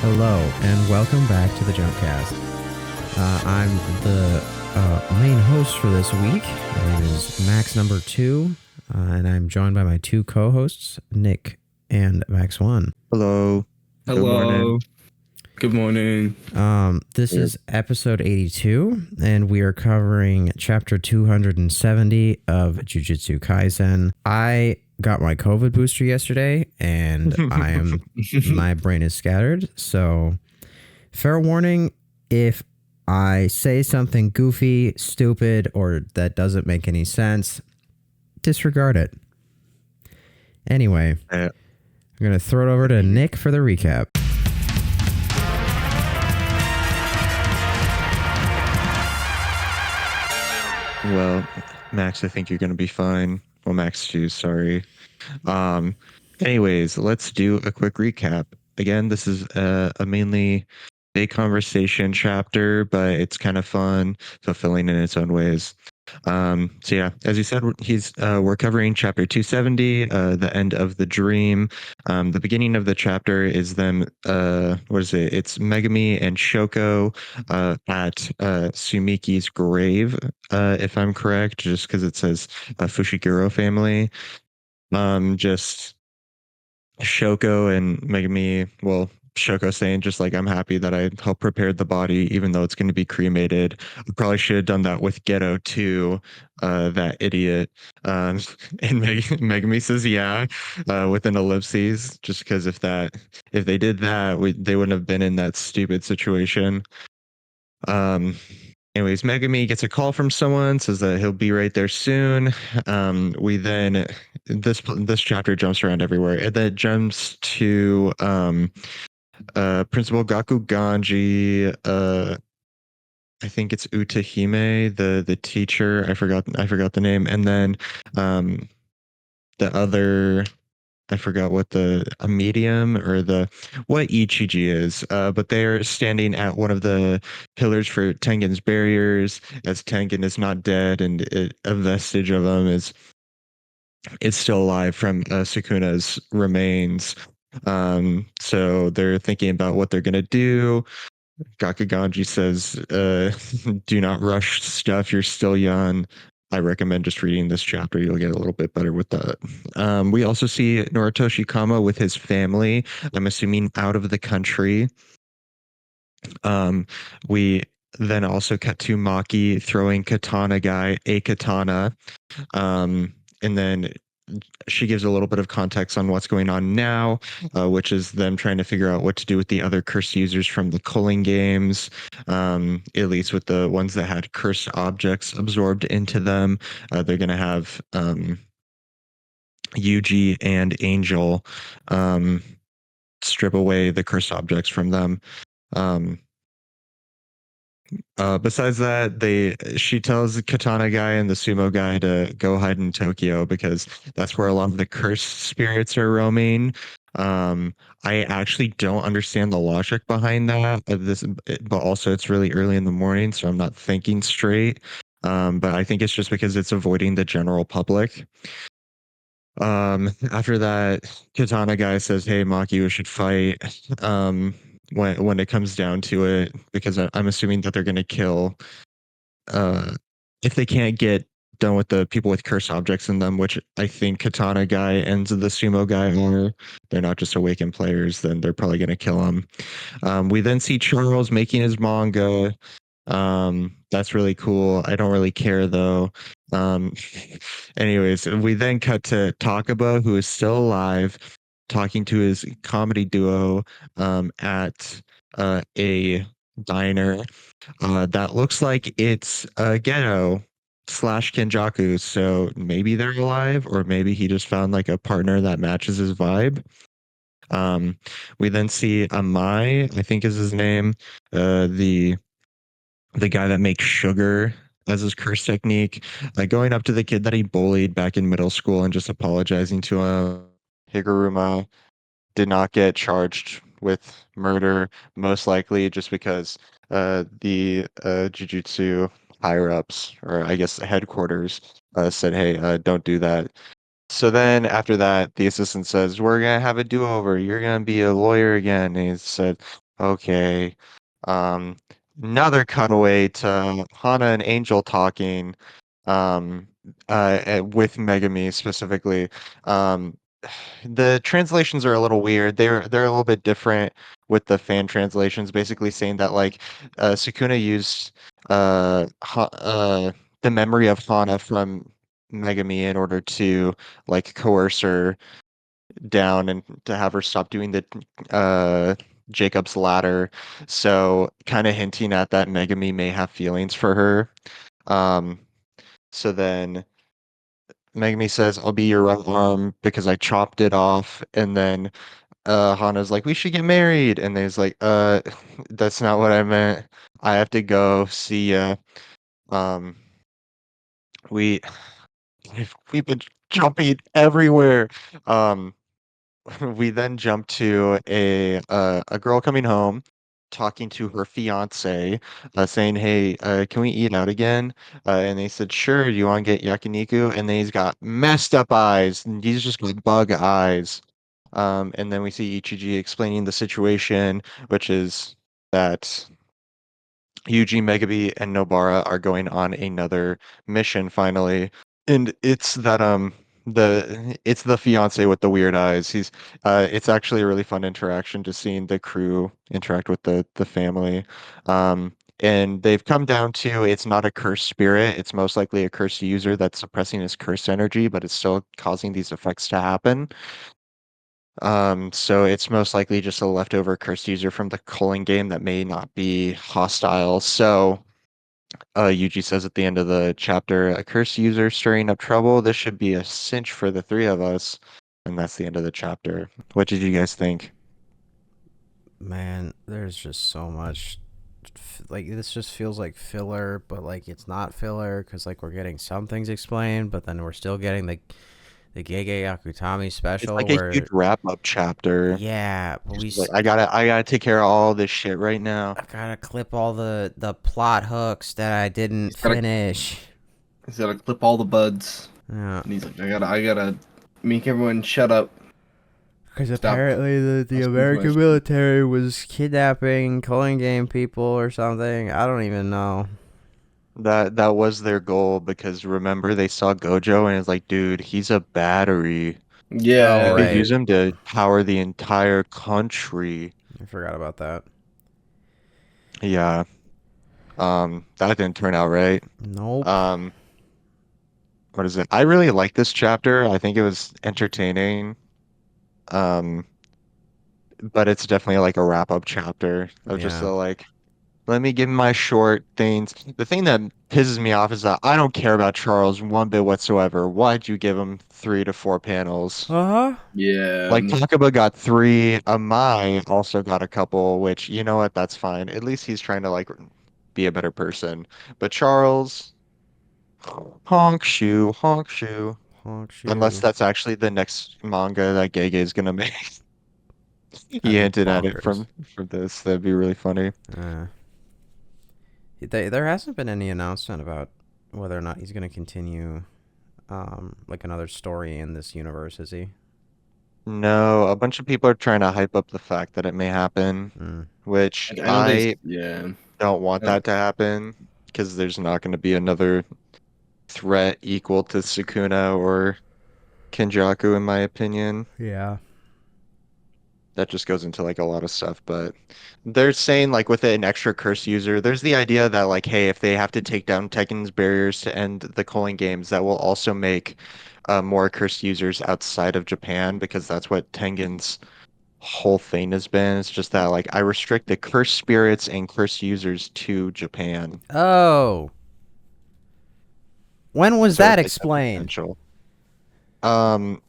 Hello, and welcome back to the Jumpcast. I'm the main host for this week. My name is Max number 2, and I'm joined by my two co-hosts, Nick and Max 1. Hello. Good morning. Hello. Good morning. This is episode 82, and we are covering chapter 270 of Jujutsu Kaisen. I got my COVID booster yesterday, and my brain is scattered. So, fair warning, if I say something goofy, stupid, or that doesn't make any sense, disregard it. Anyway, I'm going to throw it over to Nick for the recap. Well, Max, I think you're going to be fine. Well, Max 2, sorry. Anyways, let's do a quick recap. Again, this is a mainly big conversation chapter, but it's kind of fun, fulfilling in its own ways. So yeah, as you said, we're covering chapter 270, the end of the dream. The beginning of the chapter is them, what is it? It's Megami and Shoko at Sumiki's grave, if I'm correct, just because it says Fushiguro family. Just Shoko and Megami, well, Shoko saying just like, I'm happy that I helped prepare the body, even though it's going to be cremated. I probably should have done that with Ghetto too, that idiot. And Megami says, yeah, with an ellipses, just because if they did that, they wouldn't have been in that stupid situation. Anyways, Megami gets a call from someone, says that he'll be right there soon. We then this chapter jumps around everywhere. And then it jumps to Principal Gaku Ganji. I think it's Utahime, the teacher. I forgot the name. And then the other, I forgot what a medium or what Ichiji is, but they're standing at one of the pillars for Tengen's barriers, as Tengen is not dead, and a vestige of him is still alive from Sukuna's remains. So they're thinking about what they're gonna do. Gakuganji says, "Do not rush stuff. You're still young." I recommend just reading this chapter. You'll get a little bit better with that. We also see Noritoshi Kama with his family. I'm assuming out of the country. We then also cut to Maki throwing Katana Guy a katana. And then she gives a little bit of context on what's going on now, which is them trying to figure out what to do with the other cursed users from the culling games, at least with the ones that had cursed objects absorbed into them. They're going to have Yuji and Angel strip away the cursed objects from them. Besides that, she tells the Katana Guy and the Sumo Guy to go hide in Tokyo because that's where a lot of the cursed spirits are roaming. I actually don't understand the logic behind that. But also it's really early in the morning, so I'm not thinking straight. But I think it's just because it's avoiding the general public. After that, Katana Guy says, "Hey, Maki, we should fight." When it comes down to it, because I'm assuming that they're going to kill, if they can't get done with the people with cursed objects in them, which I think Katana Guy and the Sumo Guy are. They're not just awakened players, then they're probably going to kill him. We then see Charles making his manga. That's really cool. I don't really care though. Anyways, we then cut to Takaba, who is still alive, talking to his comedy duo at a diner that looks like it's a ghetto slash Kenjaku. So maybe they're alive, or maybe he just found like a partner that matches his vibe. We then see Amai, I think is his name, the guy that makes sugar as his curse technique, going up to the kid that he bullied back in middle school and just apologizing to him. Higuruma did not get charged with murder, most likely just because the Jujutsu higher ups, or I guess the headquarters, said, "Hey, don't do that." So then after that, the assistant says, "We're gonna have a do-over. You're gonna be a lawyer again." And he said, Okay. Um, Another cutaway to Hana and Angel talking, um, with Megami specifically. Um, the translations are a little weird. They're a little bit different with the fan translations, basically saying that like Sukuna used the memory of Hana from Megami in order to like coerce her down and to have her stop doing the uh Jacob's ladder. So kind of hinting at that Megami may have feelings for her. Um so then Megami says, I'll be your right arm because I chopped it off. And then Hana's like, we should get married. And then he's like, that's not what I meant. I have to go. See ya. Um we we've been jumping everywhere. Um we then jump to a girl coming home, talking to her fiance, saying, "Hey, can we eat out again?" And they said, "Sure. Do you want to get yakiniku?" And then he's got messed up eyes. And he's just got bug eyes. And then we see Ichiji explaining the situation, which is that Yuji, Megabe, and Nobara are going on another mission finally. And it's the fiance with the weird eyes. It's actually a really fun interaction just seeing the crew interact with the family. And they've come down to it's not a cursed spirit, it's most likely a cursed user that's suppressing his cursed energy, but it's still causing these effects to happen. So it's most likely just a leftover cursed user from the culling game that may not be hostile. So Yuji says at the end of the chapter, a cursed user stirring up trouble. This should be a cinch for the three of us. And that's the end of the chapter. What did you guys think? Man, there's just so much. Like, this just feels like filler, but like it's not filler because like we're getting some things explained, but then we're still getting the Gege Akutami It's special like a huge where, wrap up chapter. yeah, but She's like, I gotta take care of all this shit right now. I gotta clip all the plot hooks that I didn't He's gotta finish. he's gotta clip all the buds, Yeah, and he's like, I gotta make everyone shut up. because Stop apparently the asking American questions. military was kidnapping Culling Game people or something. I don't even know. That was their goal because remember they saw Gojo and it's like, dude, he's a battery. Oh We Yeah, could right, use him to power the entire country. I forgot about that. Yeah. That didn't turn out right. Nope. Um, what is it? I really like this chapter. I think it was entertaining. Um, but it's definitely like a wrap up chapter of just Yeah. the like, let me give my short things. The thing that pisses me off is that I don't care about Charles one bit whatsoever. Why'd you give him 3 to 4 panels? Uh huh. yeah. Like Takaba got three, Amai also got a couple, which you know what, that's fine. At least he's trying to like be a better person. But Charles, honk shoe, honk shoe. Honk Unless shoe. that's actually the next manga that Gege is gonna make. He That'd be hinted at it bonkers. from this. That'd be really funny. Uh, there hasn't been any announcement about whether or not he's going to continue like another story in this universe, is he? No, a bunch of people are trying to hype up the fact that it may happen, Mm, which I know they. I Yeah. don't want Uh, that to happen because there's not going to be another threat equal to Sukuna or Kenjaku, in my opinion. yeah. That just goes into like a lot of stuff, but they're saying like with an extra curse user, there's the idea that like, hey, if they have to take down Tekken's barriers to end the culling games, that will also make more cursed users outside of Japan because that's what Tengen's whole thing has been. It's just that like I restrict the cursed spirits and cursed users to Japan. Oh, when was So that it's like that explained? potential. Um,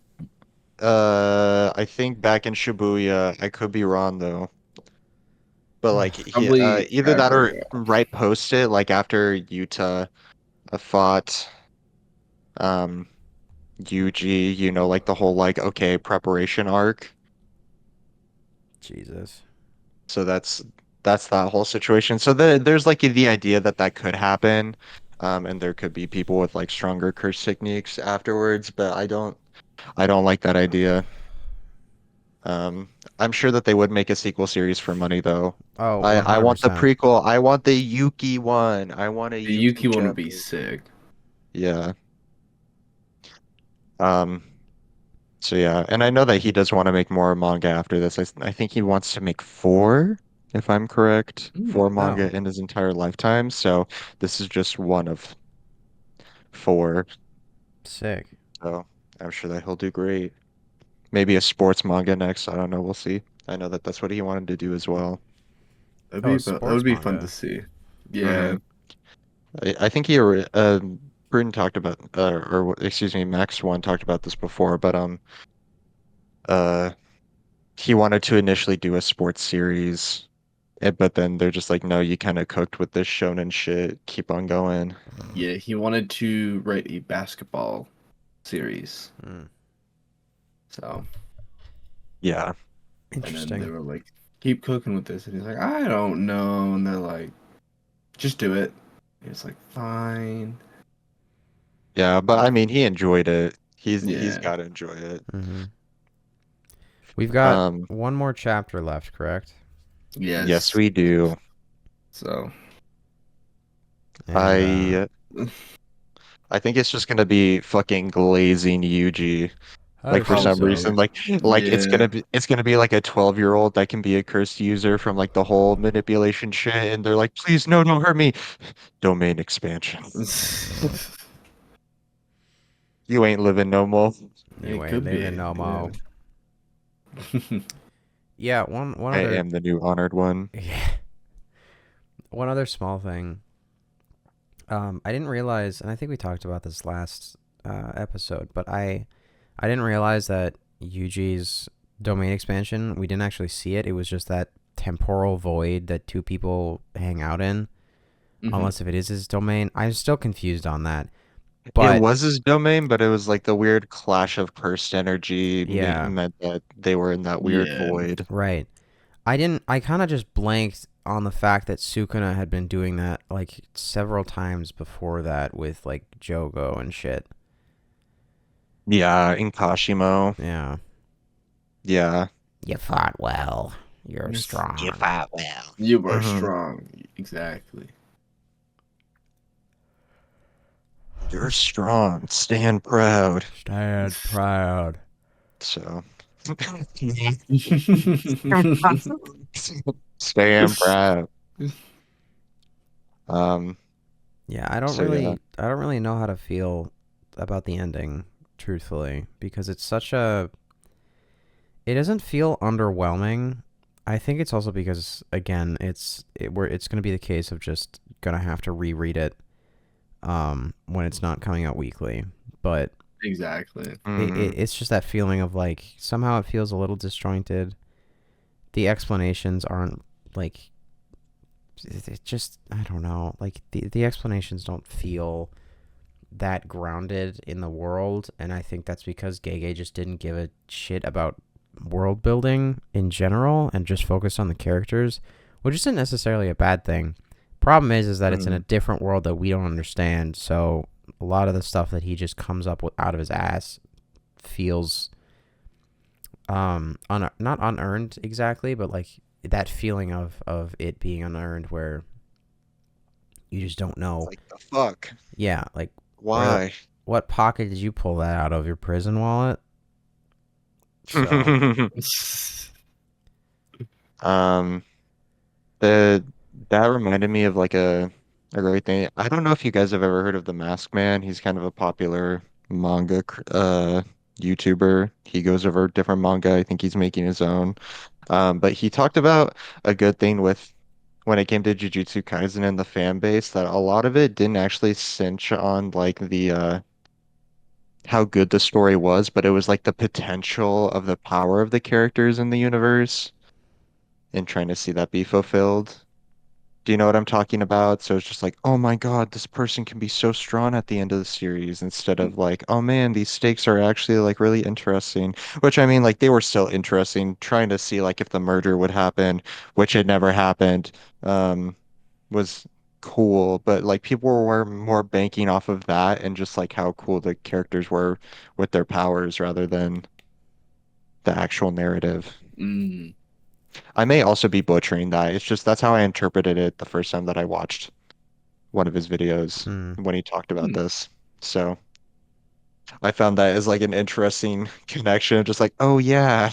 I think back in Shibuya, I could be wrong though. But like Probably either that or after. right post it, like after Utah fought um Yuji, you know, like the whole like okay preparation arc. Jesus. So that's that whole situation. So there's like the idea that that could happen, and there could be people with like stronger curse techniques afterwards. But I don't like that idea. Um, I'm sure that they would make a sequel series for money though. Oh, I want the 100%. prequel. I want the Yuki one. I want a The Yuki Yuki one would be chapter. sick. Yeah. Um, so yeah, and I know that he does want to make more manga after this. I think he wants to make four, if I'm correct, four Hmm. Oh, manga in his entire lifetime. So this is just one of four. sick. So I'm sure that he'll do great. Maybe a sports manga next. I don't know. We'll see. I know that that's what he wanted to do as well. Oh, a That would sports be fun to manga. see. Hmm Yeah. I think Bruton talked about, excuse me, Max one talked about this before, but uh, he wanted to initially do a sports series, but then they're just like, no, you kind of cooked with this shonen shit. Keep on going. Yeah, he wanted to write a basketball series. Hmm. So, Yeah. and then they Interesting. were like, keep cooking with this. And he's like, I don't know. And they're like, just do it. It's like, fine. Yeah, but I mean, he enjoyed it. He's Yeah. got to enjoy it. Hmm. We've got Um, one more chapter left, correct? yes, Yes. we do. So, And I I think it's just gonna be fucking glazing Yuji. I Like for hope some assume. so. reason, like Yeah. it's gonna be like a 12-year-old that can be a cursed user from like the whole manipulation shit, and they're like, please no, don't hurt me. Domain expansion. You ain't living no more. You It ain't could living be. no Yeah. more. Yeah, one I other am the new honored one. yeah, one other small thing. I didn't realize, and I think we talked about this last episode, but I didn't realize that Yuji's domain expansion, we didn't actually see it. It was just that temporal void that two people hang out in, Hmm. unless if it is his domain. I'm still confused on that. It But was his domain, but it was like the weird clash of cursed energy yeah, meant that they were in that weird Yeah. void. right. I kind of just blanked on the fact that Sukuna had been doing that like several times before that with like Jogo and shit. Yeah, in Kashimo. Yeah. Yeah. You fought well. You're You strong. fought well. You were Hmm strong. Exactly. You're strong. Stand proud. Stand proud. So, stand proud. Um, Yeah, so yeah. I don't really know how to feel about the ending, truthfully, because it's such a it doesn't feel underwhelming. I think it's also because again, it's going to be the case of just going to have to reread it when it's not coming out weekly. But Exactly. hmm it's just that feeling of like somehow it feels a little disjointed. The explanations aren't like it just I don't know. Like the explanations don't feel that grounded in the world, and I think that's because Gege just didn't give a shit about world building in general and just focused on the characters, which isn't necessarily a bad thing. Problem is that it's in a hmm different world that we don't understand, so a lot of the stuff that he just comes up with out of his ass feels not unearned exactly, but like that feeling of it being unearned where you just don't know. Like the fuck? Yeah, like where Why? what pocket did you pull that out of, your prison wallet? So Um, the that reminded me of like a great thing. I don't know if you guys have ever heard of the Mask Man. He's kind of a popular manga YouTuber. He goes over different manga. I think he's making his own. But he talked about a good thing with when it came to Jujutsu Kaisen and the fan base that a lot of it didn't actually cinch on like the how good the story was, but it was like the potential of the power of the characters in the universe and trying to see that be fulfilled. Do you know what I'm talking about? So it's just like, oh my God, this person can be so strong at the end of the series instead of like, oh man, these stakes are actually like really interesting. Which I mean, like they were still interesting, trying to see like if the murder would happen, which had never happened, was cool. But like people were more banking off of that and just like how cool the characters were with their powers rather than the actual narrative. Mm. I may also be butchering that. It's just that's how I interpreted it the first time that I watched one of his videos Hmm. when he talked about Hmm. this. So I found that as like an interesting connection, just like, oh yeah.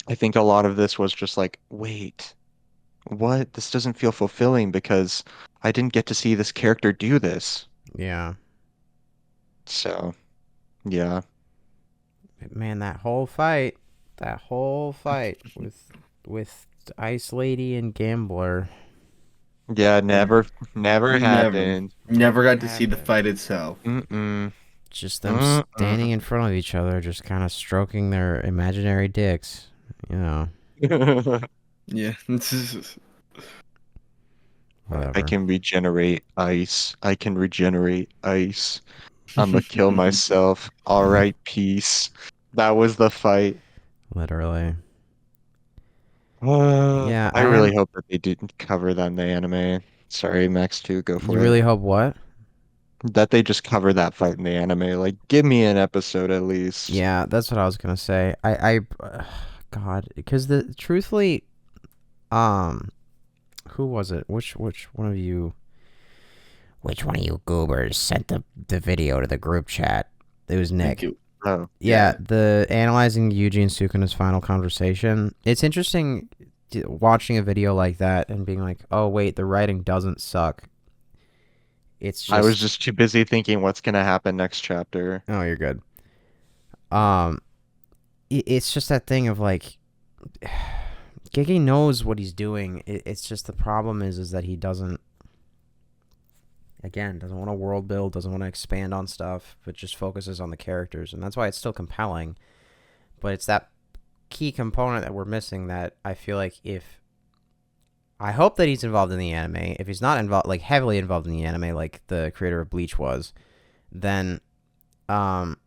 I think a lot of this was just like, wait, what? This doesn't feel fulfilling because I didn't get to see this character do this. Yeah. So, yeah. Man, that whole fight with Ice Lady and Gambler. Yeah, never Never, happened. never Never got to see the happened. fight itself. Mm-mm. Just them Mm-mm. standing in front of each other, just kind of stroking their imaginary dicks. You know, Yeah. I whatever. can regenerate ice. I can regenerate ice. I'ma kill myself. All right, peace. That was the fight. Literally. Yeah, I I am. really hope that they didn't cover that in the anime. Sorry, Max 2, go You for it. really hope what? That they just cover that fight in the anime. Like, give me an episode at least. Yeah, that's what I was gonna say. God, because the truthfully, um, who was it? Which one of you? Which one of you goobers sent the video to the group chat? It was Thank Nick. you. Oh, Yeah, Yeah. the analyzing Yuji and Sukuna's final conversation. It's interesting watching a video like that and being like, "Oh wait, the writing doesn't suck. It's I was just, just too busy thinking what's gonna happen next chapter. oh, you're good." Um, it's just that thing of like, Gege knows what he's doing. It's just the problem is that he doesn't. Again, doesn't want to world build, doesn't want to expand on stuff, but just focuses on the characters, and that's why it's still compelling. But it's that key component that we're missing that I feel like if I hope that he's involved in the anime. If he's not involved, like heavily involved in the anime, like the creator of Bleach was, then um,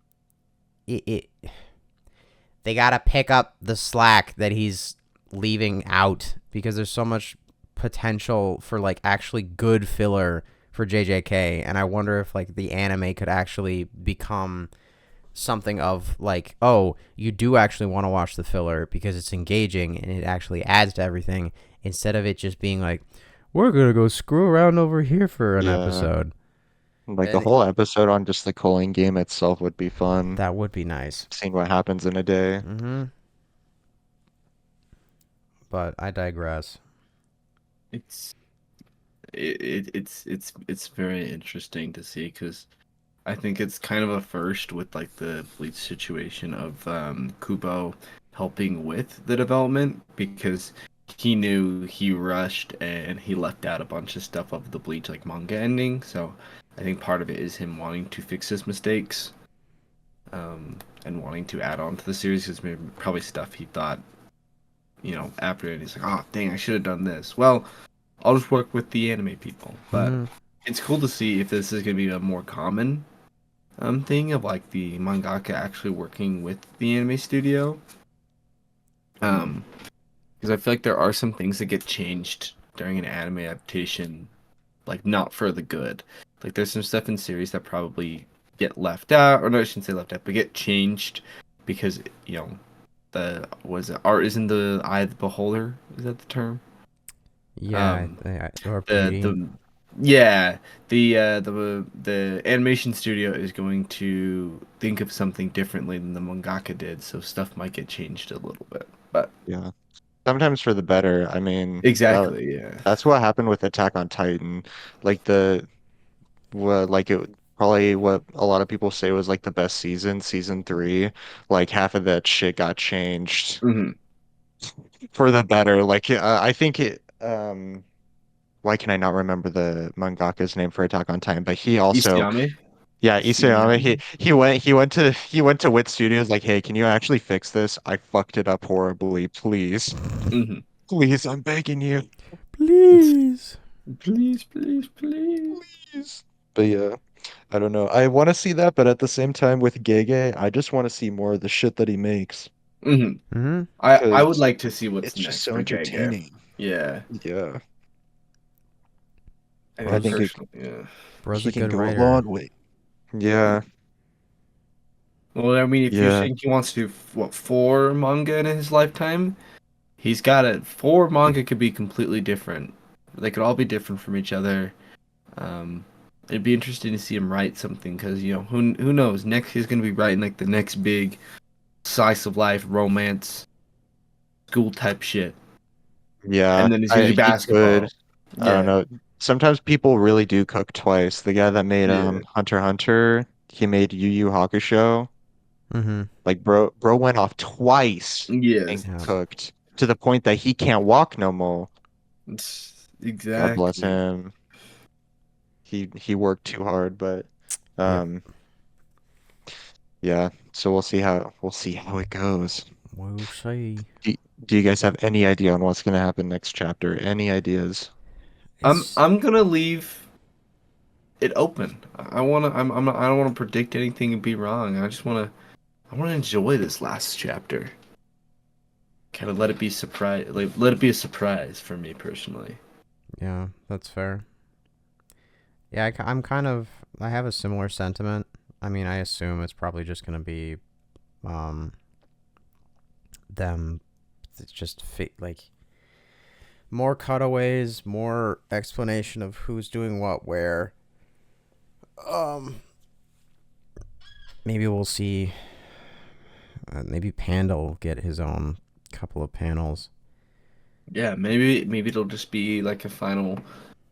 it they gotta pick up the slack that he's leaving out because there's so much potential for like actually good filler for JJK, and I wonder if like the anime could actually become something of like, oh, you do actually want to watch the filler because it's engaging and it actually adds to everything instead of it just being like, we're gonna go screw around over here for an Yeah. episode. Like a And whole episode on just the culling game itself would be fun. that would be nice. Seeing what happens in a day. Mm-hmm. But I digress. It's it's very interesting to see because I think it's kind of a first with like the Bleach situation of Kubo helping with the development because he knew he rushed and he left out a bunch of stuff of the Bleach like manga ending. So I think part of it is him wanting to fix his mistakes, and wanting to add on to the series because maybe probably stuff he thought, after it he's like, oh dang, I should have done this. Well, I'll just work with the anime people. But Mm-hmm. it's cool to see if this is gonna be a more common thing of like the mangaka actually working with the anime studio. Um, because I feel like there are some things that get changed during an anime adaptation, like not for the good. Like there's some stuff in series that probably get left out, or no, I shouldn't say left out, but get changed because the was it art isn't the eye of the beholder? Is that the term? Yeah, Um, or the beauty. the yeah the animation studio is going to think of something differently than the mangaka did, so stuff might get changed a little bit. But Yeah. Sometimes for the better. I mean, exactly, yeah. that's what happened with Attack on Titan. Like like it probably what a lot of people say was like the best season, season 3. Like half of that shit got changed Hmm. for the better. Like I think why can I not remember the mangaka's name for Attack on Titan? But he also, Isayame, yeah, Isayama. Isayama. He went to Wit Studios like, hey, can you actually fix this? I fucked it up horribly. Please, Hmm. please, I'm begging you, Please. Please, please, please. please. But yeah, I don't know. I want to see that, but at the same time with Gege, I just want to see more of the shit that he makes Hmm. Mm-hmm. I would because like to see what's it's just next so for Gege. entertaining. Yeah, Yeah, I I think Bro's think personally, yeah. Bro's he a can good go a writer. long way. Yeah, Well, I mean, if you Yeah. think he wants to do what 4 manga in his lifetime, he's got it. 4 manga could be completely different. They could all be different from each other. Um, it'd be interesting to see him write something because who knows? Next he's gonna be writing like the next big slice of life romance school type shit, Yeah. and then he's gonna do He could. basketball. I don't Yeah, know. Sometimes people really do cook twice. The guy that made yeah, Hunter x Hunter, he made Yu Yu Hakusho. Mm-hmm. Like bro went off twice and yes, Yeah. cooked to the point that he can't walk no more. God bless exactly. him. He worked too hard, but Yep. um yeah, so we'll see how it goes. We'll see. Do, do you guys have any idea on what's gonna happen next chapter? Any ideas? I'm It's I'm gonna leave it open. I wanna. I'm not, I don't want to predict anything and be wrong. I wanna enjoy this last chapter. Kind of let it be surprise. Like, let it be a surprise for me personally. yeah, that's fair. Yeah, I'm kind of. I have a similar sentiment. I mean, I assume it's probably just gonna be, um, them, it's just like more cutaways, more explanation of who's doing what where. Um, maybe we'll see. Maybe Panda will get his own couple of panels. Yeah, maybe it'll just be like a final,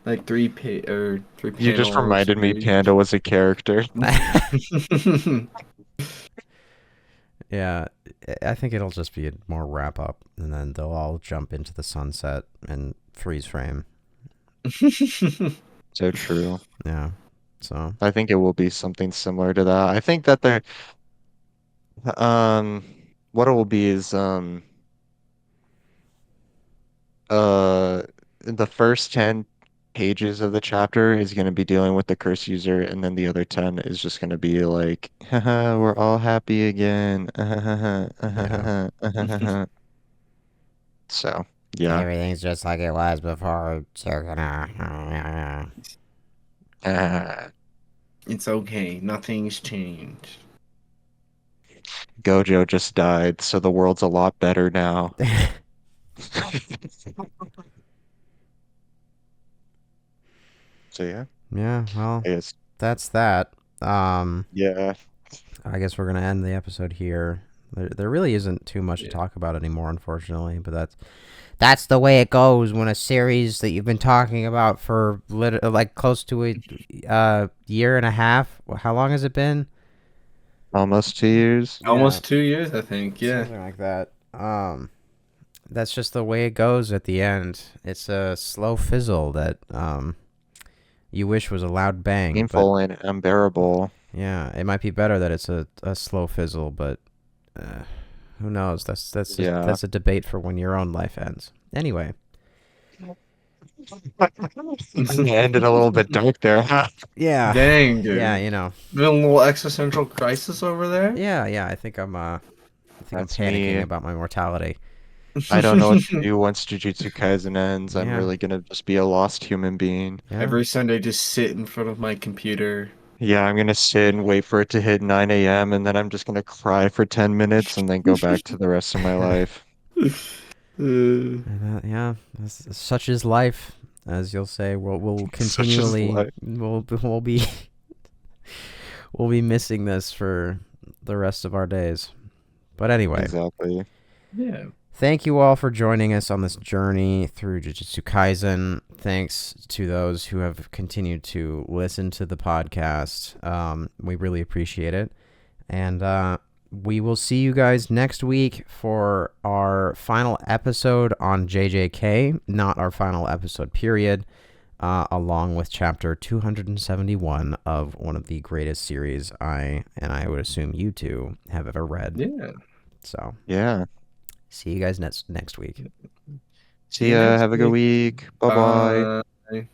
like three You just panel reminded me series. Panda was a character. Yeah, I think it'll just be a more wrap up, and then they'll all jump into the sunset and freeze frame. So true. Yeah, so I think it will be something similar to that. I think that they're um what it will be is uh the first 10 pages of the chapter is going to be dealing with the curse user, and then the other 10 is just going to be like, haha, we're all happy again. yeah, So, yeah. everything's just like it was before. So gonna. Ah, It's okay. Nothing's changed. Gojo just died, so the world's a lot better now. So yeah, Yeah, well, I guess that's that. yeah. I guess we're gonna end the episode here. There really isn't too much to Yeah. talk about anymore, unfortunately. But that's the way it goes when a series that you've been talking about for like close to a year and a half. How long has it been? Almost 2 years. Yeah, Almost 2 years, I think. Yeah. something like that. That's just the way it goes at the end. It's a slow fizzle that you wish was a loud bang, but Painful and unbearable. yeah, it might be better that it's a slow fizzle, but uh, who knows? Yeah. That's a debate for when your own life ends. Anyway, Ended a little bit dark there, huh? yeah, Dang, yeah, dude. you know, Been a little existential crisis over there. yeah. I think I'm That's panicking me. about my mortality. I don't know what to do once Jujutsu Kaisen ends. I'm Yeah, really gonna just be a lost human being. yeah. Every Sunday, just sit in front of my computer. Yeah, I'm gonna sit and wait for it to hit 9 a.m. and then I'm just gonna cry for 10 minutes and then go back to the rest of my life. Yeah, such is life, as you'll say. We'll Such is continually life. we'll be we'll be missing this for the rest of our days. But anyway, Exactly. Yeah. thank you all for joining us on this journey through Jujutsu Kaisen. Thanks to those who have continued to listen to the podcast. We really appreciate it. And we will see you guys next week for our final episode on JJK, not our final episode, period, along with chapter 271 of one of the greatest series I would assume you two have ever read. Yeah. So, Yeah. see you guys next week. See See you ya. next Have a good week. week. Bye bye. Bye.